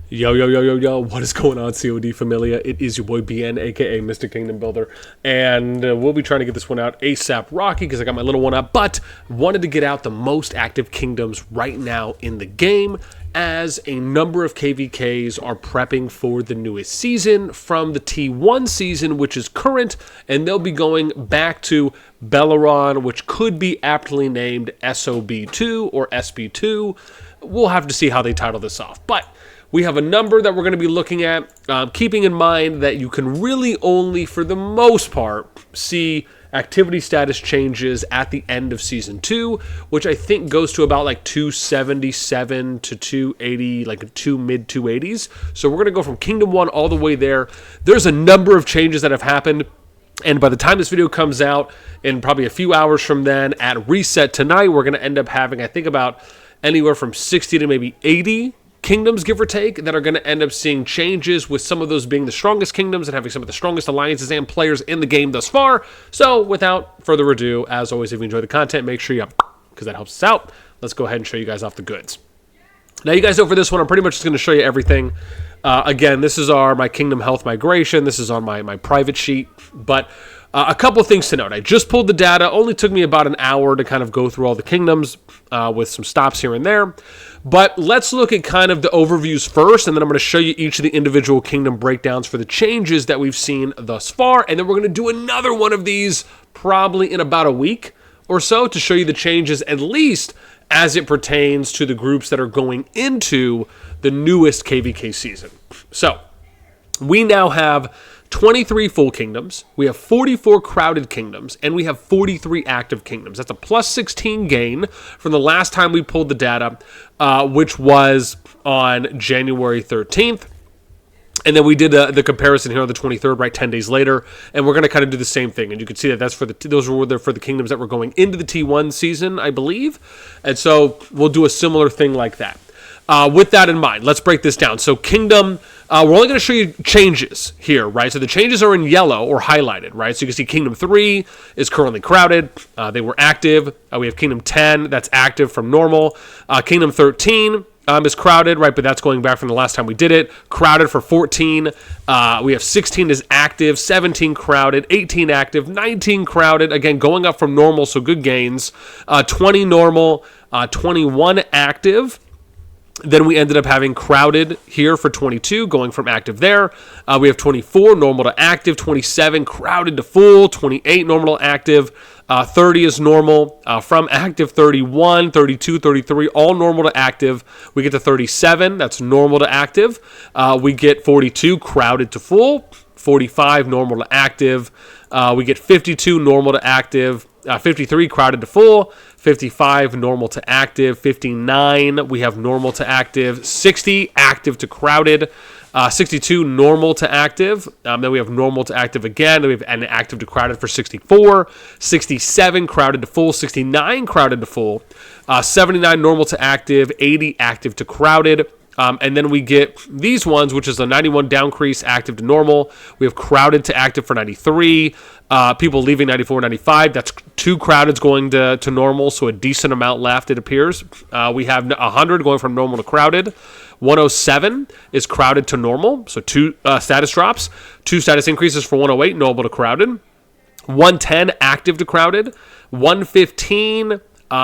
Yo, yo, yo, yo, yo, what is going on, COD Familia? It is your boy BN, aka Mr. Kingdom Builder, and we'll be trying to get this one out ASAP Rocky because I got my little one up, but wanted to get out the most active kingdoms right now in the game as a number of KVKs are prepping for the newest season from the T1 season, which is current, and they'll be going back to Belleron, which could be aptly named SOB2 or SB2. We'll have to see how they title this off, but we have a number that we're going to be looking at, keeping in mind that you can really only, for the most part, see activity status changes at the end of Season 2, which I think goes to about like 277 to 280, like two mid-280s. So we're going to go from Kingdom 1 all the way there. There's a number of changes that have happened, and by the time this video comes out, in probably a few hours from then, at Reset tonight, we're going to end up having, I think, about anywhere from 60 to maybe 80 kingdoms, give or take, that are going to end up seeing changes, with some of those being the strongest kingdoms and having some of the strongest alliances and players in the game thus far. So without further ado, as always, if you enjoy the content, make sure you because that helps us out. Let's go ahead and show you guys off the goods. Now, you guys know for this one, I'm pretty much just going to show you everything. Again, this is my kingdom health migration. This is on my private sheet, but a couple of things to note. I just pulled the data. Only took me about an hour to kind of go through all the kingdoms with some stops here and there. But let's look at kind of the overviews first, and then I'm going to show you each of the individual kingdom breakdowns for the changes that we've seen thus far. And then we're going to do another one of these probably in about a week or so to show you the changes, at least as it pertains to the groups that are going into the newest KVK season. So we now have 23 full kingdoms, we have 44 crowded kingdoms, and we have 43 active kingdoms. That's a plus 16 gain from the last time we pulled the data, which was on January 13th. And then we did the comparison here on the 23rd, right, 10 days later, and we're going to kind of do the same thing. And you can see that that's for those were for the kingdoms that were going into the T1 season, I believe. And so we'll do a similar thing like that. With that in mind, let's break this down. So Kingdom, we're only going to show you changes here, right? So the changes are in yellow or highlighted, right? So you can see Kingdom 3 is currently crowded. They were active. We have Kingdom 10 that's active from normal. Kingdom 13 is crowded, right? But that's going back from the last time we did it. Crowded for 14. We have 16 is active, 17 crowded, 18 active, 19 crowded. Again, going up from normal, so good gains. 20 normal, 21 active. Then we ended up having crowded here for 22, going from active there. We have 24, normal to active, 27, crowded to full, 28, normal to active, 30 is normal, from active, 31, 32, 33, all normal to active. We get to 37, that's normal to active. We get 42, crowded to full, 45, normal to active. We get 52, normal to active, 53, crowded to full, 55, normal to active, 59, we have normal to active, 60, active to crowded, 62, normal to active, then we have normal to active again, then we have an active to crowded for 64, 67, crowded to full, 69, crowded to full, 79, normal to active, 80, active to crowded. And then we get these ones, which is a 91 downcrease, active to normal. We have crowded to active for 93. People leaving 94, 95. That's 2 crowdeds going to normal, so a decent amount left, it appears. We have 100 going from normal to crowded. 107 is crowded to normal, so 2 status drops. 2 status increases for 108, normal to crowded. 110, active to crowded. 115...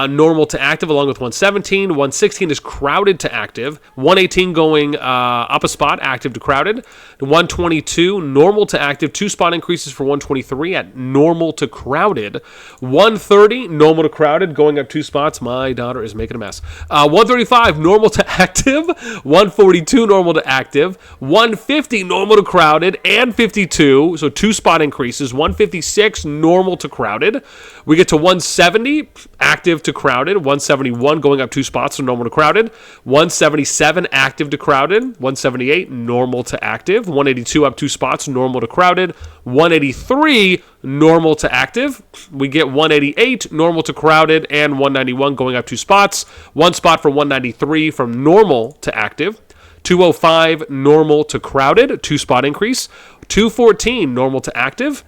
normal to active, along with 117. 116 is crowded to active. 118 going up a spot, active to crowded. 122, normal to active. 2 spot increases for 123 at normal to crowded. 130, normal to crowded, going up 2 spots. My daughter is making a mess. 135, normal to active. 142, normal to active. 150, normal to crowded, and 52, so 2 spot increases. 156, normal to crowded. We get to 170, active to crowded. 171 going up 2 spots, so normal to crowded. 177 active to crowded. 178 normal to active. 182 up 2 spots, normal to crowded. 183 normal to active. We get 188 normal to crowded, and 191 going up 2 spots. 1 spot for 193 from normal to active. 205 normal to crowded, 2 spot increase. 214 normal to active.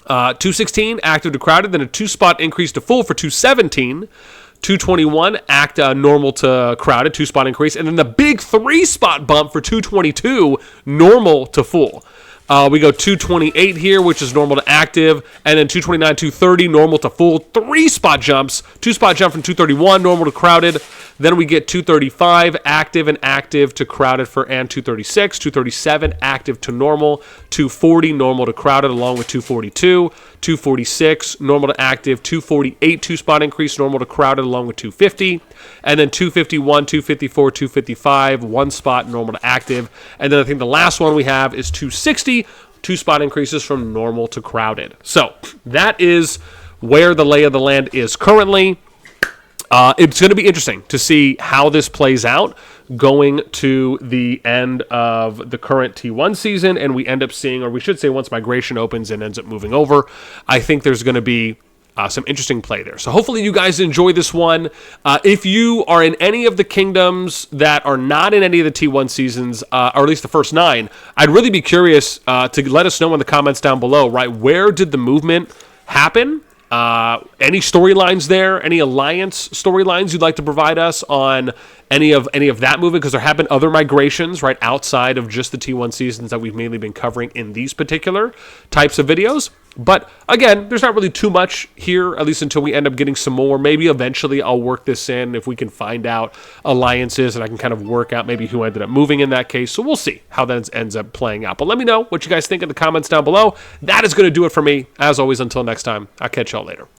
216 active to crowded, then a 2 spot increase to full for 217. 221, act normal to crowded, 2-spot increase. And then the big 3-spot bump for 222, normal to full. We go 228 here, which is normal to active, and then 229, 230, normal to full. 3-spot jumps, 2-spot jump from 231, normal to crowded. Then we get 235, active and active to crowded and 236, 237, active to normal, 240, normal to crowded, along with 242, 246, normal to active, 248, 2-spot increase, normal to crowded, along with 250, and then 251, 254, 255, 1-spot, normal to active. And then I think the last one we have is 260, 2-spot increases from normal to crowded. So that is where the lay of the land is currently. It's going to be interesting to see how this plays out going to the end of the current T1 season, and we end up seeing, or we should say once migration opens and ends up moving over, I think there's going to be some interesting play there. So hopefully you guys enjoy this one. If you are in any of the kingdoms that are not in any of the T1 seasons, or at least the first 9, I'd really be curious to let us know in the comments down below, right? Where did the movement happen? Any storylines there? Any alliance storylines you'd like to provide us on any of that movement? Because there have been other migrations right outside of just the T1 seasons that we've mainly been covering in these particular types of videos. But again, there's not really too much here, at least until we end up getting some more. Maybe eventually I'll work this in if we can find out alliances and I can kind of work out maybe who ended up moving in that case. So we'll see how that ends up playing out. But let me know what you guys think in the comments down below. That is going to do it for me. As always, until next time, I'll catch y'all later.